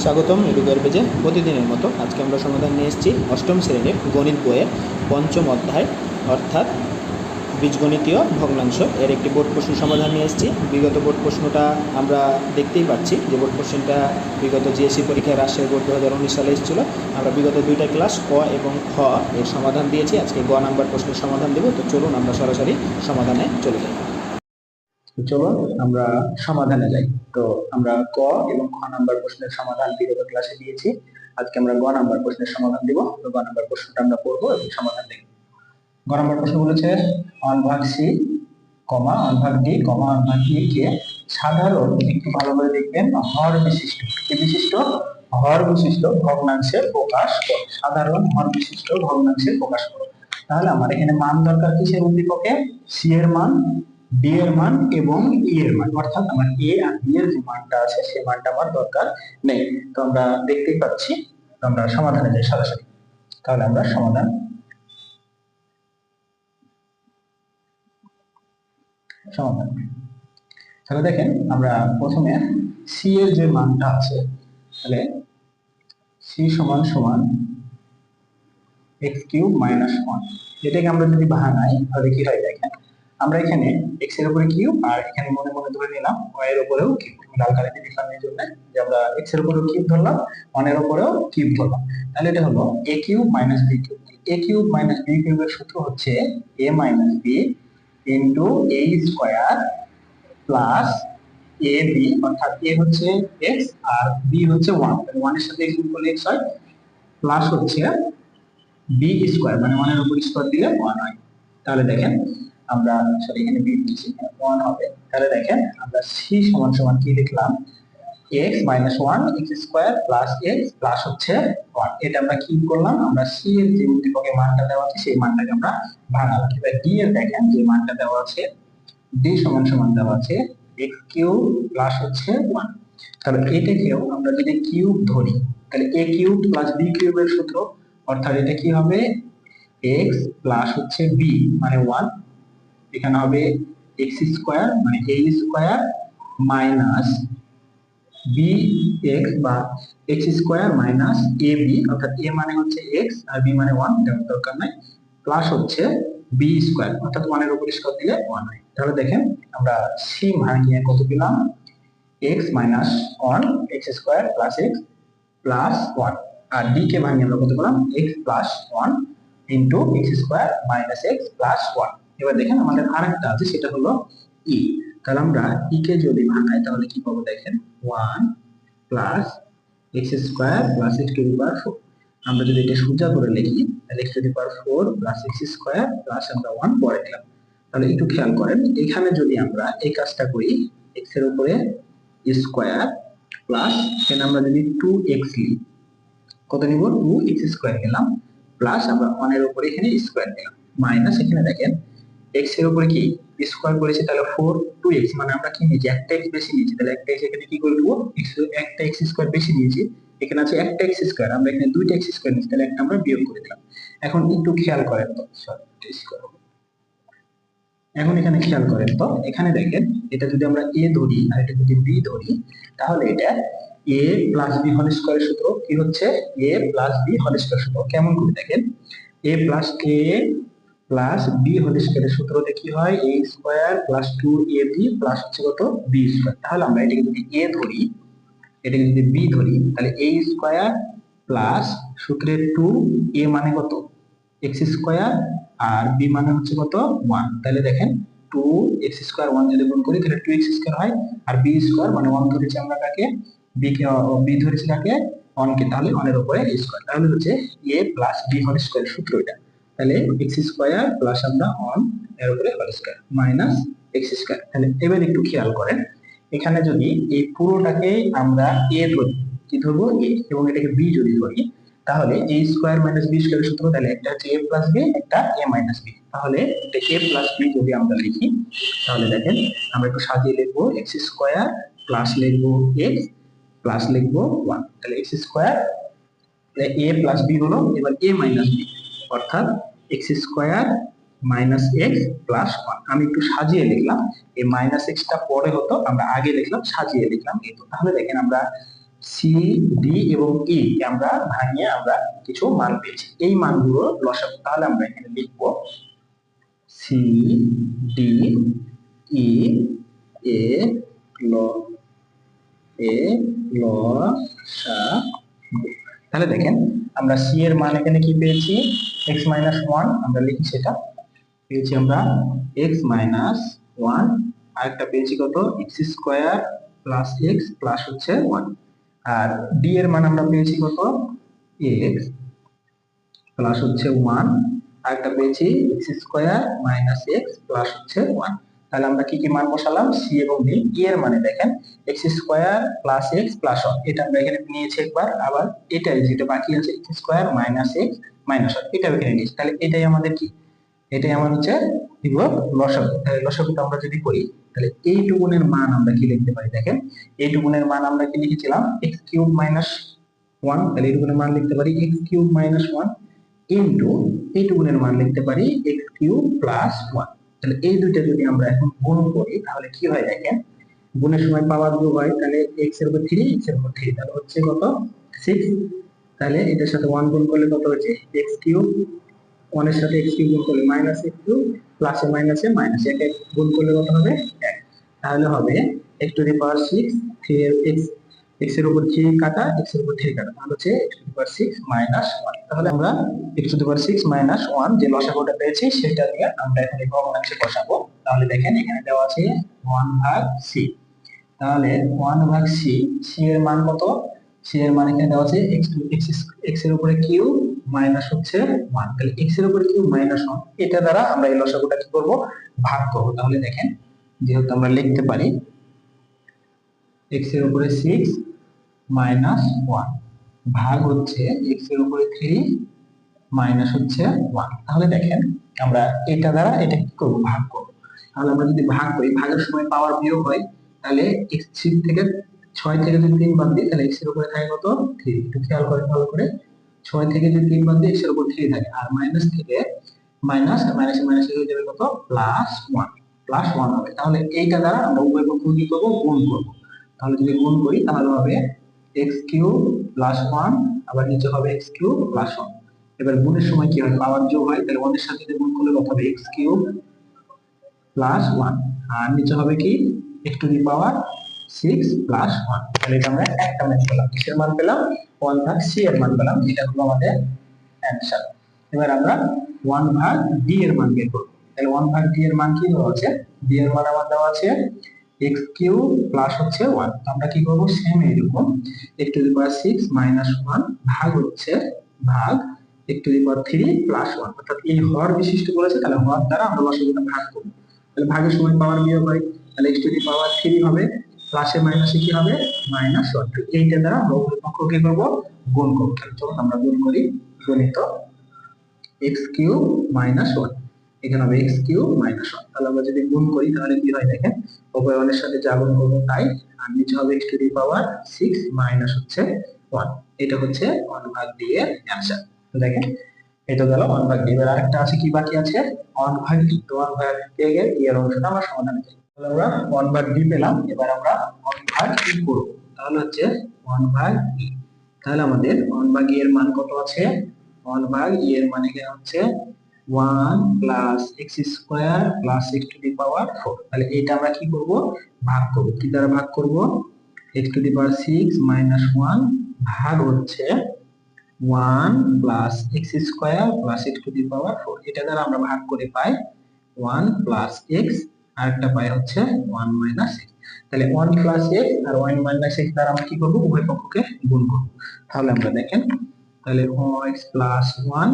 স্বাগতম এডুকেয়ার পেজে। প্রতিদিনের মতো আজকে আমরা সমাধান নিয়ে এসেছি অষ্টম শ্রেণীর গণিত বইয়ের পঞ্চম অধ্যায় অর্থাৎ বীজগণিতীয় ভগ্নাংশ এর একটি বোর্ড প্রশ্ন সমাধান নিয়ে এসেছি। বিগত বোর্ড প্রশ্নটা আমরা দেখতেই পাচ্ছি যে বোর্ড কোশ্চেনটা বিগত জিএসসি পরীক্ষায় রাজশাহী বোর্ড 2019 সালে এসেছিলো। আমরা বিগত দুইটা ক্লাস ক এবং খ এর সমাধান দিয়েছি। আজকে গ নাম্বার প্রশ্নের সমাধান দেব। তো চলুন আমরা সরাসরি সমাধানে চলে যাই। চলুন আমরা সমাধানে যাই। তো আমরা ক এবং খ নাম্বার প্রশ্নের সমাধান বিগত ক্লাসে দিয়েছি। আজকে আমরা গ নাম্বার প্রশ্নের সমাধান দেব। তো গ নাম্বার প্রশ্নটা আমরা পড়বো এবং সমাধান দেখব। গ নাম্বার প্রশ্ন বলেছে 1/c, 1/d, 1/e কে সাধারণ, একটু ভালো করে দেখবেন, হর বিশিষ্ট, কি বিশিষ্ট? হর বিশিষ্ট ভগ্নাংশে প্রকাশ করো। সাধারণ হর বিশিষ্ট ভগ্নাংশে প্রকাশ করো। তাহলে আমার এখানে মান দরকার কিসের উদ্দীপকে? সি এর মান, ডি এর মান এবং ই এর মান, অর্থাৎ আমার এ আর বি এর যে মানটা আছে সেই মানটা আমার দরকার নেই। তো আমরা দেখতেই পাচ্ছি। তো আমরা সমাধানে যাই সরাসরি। তাহলে আমরা সমাধান তাহলে দেখেন, আমরা প্রথমে সি এর যে মানটা আছে, তাহলে সি সমান সমান x³ - 1। এটাকে আমরা যদি ভাঙাই তাহলে কি হয় দেখেন, আমরা এখানে x এর উপরে কিউব আর এখানে মনে মনে ধরে নিলাম y এর উপরেও কিউব। লাল কালিতে লিখলাম এই জন্য যে আমরা x এর উপরেও কিউব ধরলাম, 1 এর উপরেও কিউব ধরলাম। তাহলে এটা হলো a³ - b³। a³ - b³ এর সূত্র হচ্ছে a - b into a² plus ab, অর্থাৎ a হচ্ছে x আর b হচ্ছে 1, তাহলে 1 এর সাথে x গুণ করলে x হয়, প্লাস হচ্ছে b² মানে 1 এর উপর স্কয়ার দিলে 1 হয়। তাহলে দেখেন আমরা এখানে b দিয়েছি, 1 হবে। তাহলে দেখেন আমরা c সমান সমান কি লিখলাম? x - 1 x² plus x plus হচ্ছে 1। এটা আমরা কি করলাম? আমরা c এর যে উদ্দীপকে মানটা দেওয়া আছে সেই মানটাকে আমরা ভাঙালাম। এবার d এর দেখেন যে মানটা দেওয়া আছে, d সমান সমান দেওয়া আছে x³ প্লাস হচ্ছে 1। তাহলে এটাকেও আমরা যদি কিউব ধরি তাহলে a³ প্লাস b³ এর সূত্র, অর্থাৎ এটা কি হবে? x প্লাস হচ্ছে b মানে 1, এখানে হবে x² মানে a² মাইনাস bx বা x² মাইনাস ab, অর্থাৎ a মানে হচ্ছে x আর b মানে 1, দেওয়ার দরকার নাই, প্লাস হচ্ছে b² অর্থাৎ 1 এর উপর স্কয়ার দিলে 1 হয়। তাহলে দেখেন আমরা c ভাঙিয়ে কত পেলাম? x - 1 x² plus x plus 1, আর d কে ভাঙিয়ে আমরা কত পেলাম? x plus 1 into x² minus x plus 1। এবার দেখেন আমাদের আরেকটা আছে, সেটা হলো e। তাহলে আমরা e কে যদি ভাঙাই তাহলে কি পাবো দেখেন? 1 প্লাস x² প্লাস x⁴। আমরা যদি এটা সোজা করে লিখি তাহলে x⁴ প্লাস x² প্লাস আমরা 1 পরে দিলাম। তাহলে একটু খেয়াল করেন, এখানে যদি আমরা এই কাজটা করি, x এর উপরে স্কয়ার প্লাস এখানে আমরা যদি 2x লিখি, কত নিব? 2x² নিলাম, প্লাস আমরা 1 এর উপরে এখানে স্কয়ার দিলাম, মাইনাস এখানে দেখেন x এর উপরে কি স্কয়ার করেছি, তাহলে 4 2x মানে আমরা কি নিয়েছি? একটা x বেশি নিয়েছি, তাহলে একটা x এখানে কি করে দেব? একটা x² বেশি নিয়েছি, এখানে আছে একটা x², আমরা এখানে দুইটা x² নিয়েছি, তাহলে একটা আমরা বিয়োগ করে দিলাম। এখন একটু খেয়াল করেন তো, এখন এখানে খেয়াল করেন তো, এখানে দেখেন এটা যদি আমরা a ধরি আর এটা যদি b ধরি, তাহলে এটা a প্লাস b হোল স্কয়ারের সূত্র কি হচ্ছে? a plus b whole square সূত্র কেমন করে দেখেন? a প্লাস b হোল স্কয়ারের সূত্রতে কি হয়? a square plus 2ab plus হচ্ছে কত? b square. তাহলে আমরা এটাকে যদি a ধরি, এটাকে যদি b ধরি, তাহলে a স্কয়ার প্লাস সূত্রের 2, a মানে কত? x² আর b মানে হচ্ছে কত? 1। তাহলে দেখেন 2x² 1 যদি গুণ করি তাহলে 2x² হয়, আর b² মানে 1 ধরেছি আমরা কাকে? b ধরেছি কাকে? 1 কে, তাহলে 1 এর উপরে স্কয়ার। তাহলে হচ্ছে a plus b whole square সূত্র এটা। তাহলে x² প্লাস আমরা 1 এর উপরে হোল স্কয়ার মাইনাস x²। তাহলে এবার একটু খেয়াল করেন, এখানে যদি এই পুরোটাকে আমরা a ধরি, কি ধরবো? a, এবং এটাকে b যদি ধরি তাহলে a স্কয়ার মাইনাস b স্কয়ারের সূত্র, তাহলে একটা হচ্ছে a প্লাস b, একটা a মাইনাস b। তাহলে এটা a প্লাস b যদি আমরা লিখি তাহলে দেখেন আমরা একটু সাজিয়ে লিখবো x² প্লাস লিখবো x প্লাস লিখবো 1। তাহলে x² a প্লাস b হলো, এবার a মাইনাস b অর্থাৎ x² মাইনাস x প্লাস 1। আমি একটু সাজিয়ে লিখলাম, এই মাইনাস x টা পরে হতো, আমরা আগে লিখলাম, সাজিয়ে লিখলাম এই তো। তাহলে দেখেন আমরা সি, ডি এবং ই কে আমরা ভাঙিয়ে আমরা কিছু মান পেয়েছি, এই মানগুলো লসাগু। তাহলে আমরা এখানে লিখব সি, ডি, ই, এ, ল, এ, ল, সা। তাহলে দেখেন আমরা সি এর মান এখানে কি পেয়েছি, x মাইনাস ওয়ান, আমরা লিখি সেটা পেয়েছি আমরা x মাইনাস ওয়ান, আর একটা পেয়েছি কত x square plus x plus হচ্ছে ওয়ান। আর ডি এর মান আমরা পেয়েছি কত এক্স প্লাস হচ্ছে ওয়ান, আর একটা পেয়েছি x square minus x plus হচ্ছে ওয়ান। তাহলে আমরা কি কি মান বসালাম, সি এবং ডি। ই এর মানে দেখেন x square plus x plus one, এটা আমরা এখানে নিয়েছি একবার, আবার এটাই যেটা বাকি আছে x square minus x minus one, এটাও এখানে নিয়েছি। তাহলে এটাই আমাদের কি, এটাই আমার হচ্ছে বিভব লসাগু। তাহলে লসাগুটা আমরা যদি করি তাহলে এইটুকুনের মান আমরা কি লিখতে পারি, দেখেন এইটুকুনের মান আমরা কি লিখেছিলাম এক্স কিউব মাইনাস ওয়ান, তাহলে এইটুকুনের মান লিখতে পারি x cube minus one into এইটুকুনের মান লিখতে পারি এক্স কিউব প্লাস ওয়ান। তাহলে এই দুইটা যদি আমরা এখন গুণ করি তাহলে কি হয় দেখেন, গুণের সময় পাওয়ার যোগ হয়, তাহলে এক্স এর উপর থ্রি, এক্স এর উপর থ্রি, তাহলে হচ্ছে কত সিক্স। তাহলে এটার সাথে ওয়ান গুণ করলে কত হচ্ছে এক্স কিউব, ওয়ানের সাথে এক্স কিউব গুণ করলে মাইনাস এক্স কিউব, প্লাসে মাইনাসে মাইনাস, একে গুণ করলে কত হবে এক। তাহলে হবে x to the power six, three এর এক্স, এক্স এর উপর থ্রি কাটা, এক্স এর উপর থ্রি কাটা, তাহলে হচ্ছে x to the power six minus one. তাহলে আমরা x to the power six minus one যে লসাগুটা পেয়েছি সেটা দিয়ে আমরা এখানে ভগ্নাংশে বসাবো। তাহলে দেখেন এখানে দেওয়া আছে ওয়ান ভাগ সি, তাহলে ওয়ান ভাগ সি, সি এর মান কত, সি এর মান এখানে দেওয়া আছে এক্স টু এক্স এর উপরে কিউ মাইনাস হচ্ছে ওয়ান, তাহলে এক্স এর উপরে কিউ মাইনাস ওয়ান, এটা দ্বারা আমরা এই লসাগুটা কি করব ভাগ করব। তাহলে দেখেন যেহেতু আমরা লিখতে পারি এক্স এর উপরে সিক্স মাইনাস ওয়ান ভাগ হচ্ছে এক্স এর উপরে থ্রি মাইনাস হচ্ছে ওয়ান। তাহলে দেখেন আমরা এটা দ্বারা এটা কি করব ভাগ করব। তাহলে আমরা যদি ভাগ করি, ভাগের সময় পাওয়ার বিয়োগ হয়, তাহলে এক্স থেকে ছয় থেকে যদি তিন বাদ দিই তাহলে এক্স এর উপরে থাকে কত থ্রি, একটু খেয়াল করে ভালো করে, ছয় থেকে যদি তিন বাদ দিই এক্স এর উপর থ্রি থাকে, আর মাইনাস থেকে মাইনাস মাইনাসে মাইনাসে হয়ে যাবে কত প্লাস ওয়ান, প্লাস ওয়ান হবে। তাহলে এইটা দ্বারা আমরা উভয় পক্ষ কি করবো গুণ করবো। তাহলে যদি গুণ করি তাহলে হবে এক্স কিউব প্লাস ওয়ান, আবার নিচে হবে এক্স কিউব প্লাস ওয়ান। এবার গুণের সময় কি হয় পাওয়ার যোগ হয়, তাহলে ওয়ানের সাথে গুণ করলে কত হবে এক্স কিউব প্লাস ওয়ান, আর নিচে হবে কি x to the power six plus one. তাহলে এটা আমরা একটা মান পেলাম, কিসের মান পেলাম ওয়ান ভাগ সি এর মান পেলাম, এটা হলো আমাদের অ্যান্সার। এবার আমরা ওয়ান ভাগ ডি এর মান বের করবো। তাহলে ওয়ান ভাগ ডি এর মান কি দেওয়া আছে, ডি এর মান আমার দেওয়া আছে এক্স কিউব প্লাস হচ্ছে ওয়ান। আমরা কি করবো সেম এরকম x to the power six minus one ভাগ হচ্ছে ভাগ x to the power three plus one, অর্থাৎ এই হর বিশিষ্ট বলেছে, তাহলে হর দ্বারা আমরা লসাগুটা ভাগ করবো। তাহলে ভাগের সময় পাওয়ার বিয়োগ হয়, তাহলে x to the power three হবে, প্লাসে মাইনাসে কি হবে মাইনাস ওয়ান। এইটা দ্বারা আমরা উভয় পক্ষ কি করবো গুণ করবো। তাহলে চলুন আমরা গুণ করি, গণিত এক্স কিউব মাইনাস ওয়ান, এখানে হবে এক্স কিউব মাইনাস ওয়ান। তাহলে আমরা যদি গুণ করি তাহলে কি হয় দেখেন উভয় ওয়ানের সাথে যা গুণ করবো তাই, আর নিচে হবে x to the power six minus হচ্ছে ওয়ান। এটা হচ্ছে ওয়ান ভাগ ডি এর অ্যান্সার। দেখেন এটা গেল ওয়ান ভাগ ডি। এবার আরেকটা আছে কি বাকি আছে ওয়ান ভাগ ডি, তো ওয়ান ভাগ ডি এর এর অংশটা আমরা সমাধান করি। তাহলে আমরা ওয়ান ভাগ ডি পেলাম, এবার আমরা ওয়ান ভাগ ই করব। তাহলে হচ্ছে ওয়ান ভাগ ই, তাহলে আমাদের ওয়ান ভাগ ই এর মান কত আছে, ওয়ান ভাগ ই এর মানে কি হচ্ছে one plus x square plus x to the power four. তাহলে এটা আমরা কি করব ভাগ করব, কি দ্বারা ভাগ করব x to the power six minus one ভাগ হচ্ছে one plus x square plus x to the power four. এটা দ্বারা আমরা ভাগ করে পাই ওয়ান প্লাস এক্স, আর একটা পাই হচ্ছে ওয়ান মাইনাস এক্স। তাহলে ওয়ান প্লাস এক্স আর ওয়ান মাইনাস এক্স দ্বারা আমরা কি করবো উভয় পক্ষকে গুণ করবো। তাহলে আমরা দেখেন তাহলে এক্স প্লাস ওয়ান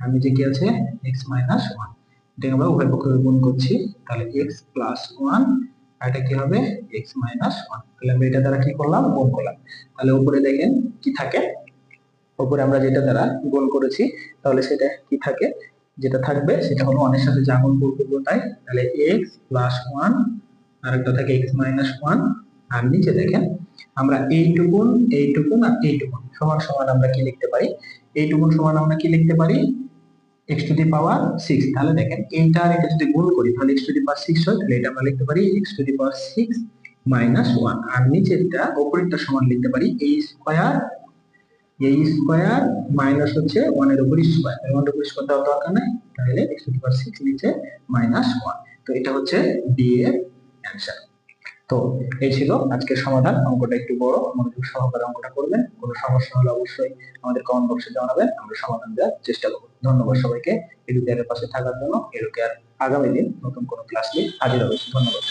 আর নিচে কি আছে এক্স মাইনাস ওয়ান, এটাকে আমরা উভয় পক্ষকে গুণ করছি। তাহলে এক্স প্লাস ওয়ান আর এটা কি হবে এক্স মাইনাস ওয়ান। তাহলে আমরা এটা দ্বারা কি করলাম গুণ করলাম। তাহলে উপরে দেখেন কি থাকে, উপরে আমরা যেটা দ্বারা গুণ করেছি তাহলে সেটা কি থাকে, যেটা থাকবে সেটা হলো ওয়ানের সাথে যা গুণ করবো তাই। তাহলে এক্স প্লাস ওয়ান আর একটা থাকে এক্স মাইনাস ওয়ান, আর নিচে দেখেন আমরা এইটুকুন এইটুকুন আর এইটুকুন সমান সমান আমরা কি লিখতে পারি, এইটুকুন সমান আমরা কি লিখতে পারি x to the power six. তাহলে দেখেন এইটা আর এটা যদি গুণ করি তাহলে x to the power six হয়, তাহলে এটা আমরা লিখতে পারি x to the power six minus one, আর নিচেরটা উপরেরটা সমান লিখতে পারি a স্কোয়ার মাইনাস হচ্ছে ওয়ান এর উপর স্কোয়ার, ওয়ান এর উপর স্কোয়ার দেওয়ার দরকার নাই, তাহলে x টু দি পাওয়ার 6 নিচে মাইনাস ওয়ান। তো এটা হচ্ছে ডি এর অ্যান্সার। তো এই ছিল আজকের সমাধান। অঙ্কটা একটু বড়, মনোযোগ সহকারে অঙ্কটা করবেন। কোনো সমস্যা হলে অবশ্যই আমাদের কমেন্ট বক্সে জানাবেন, আমরা সমাধান দেওয়ার চেষ্টা করব। ধন্যবাদ সবাইকে এডুকেয়ারের পাশে থাকার জন্য। এডুকেয়ার আগামী দিন নতুন কোনো ক্লাস নিয়ে হাজির হবে। ধন্যবাদ।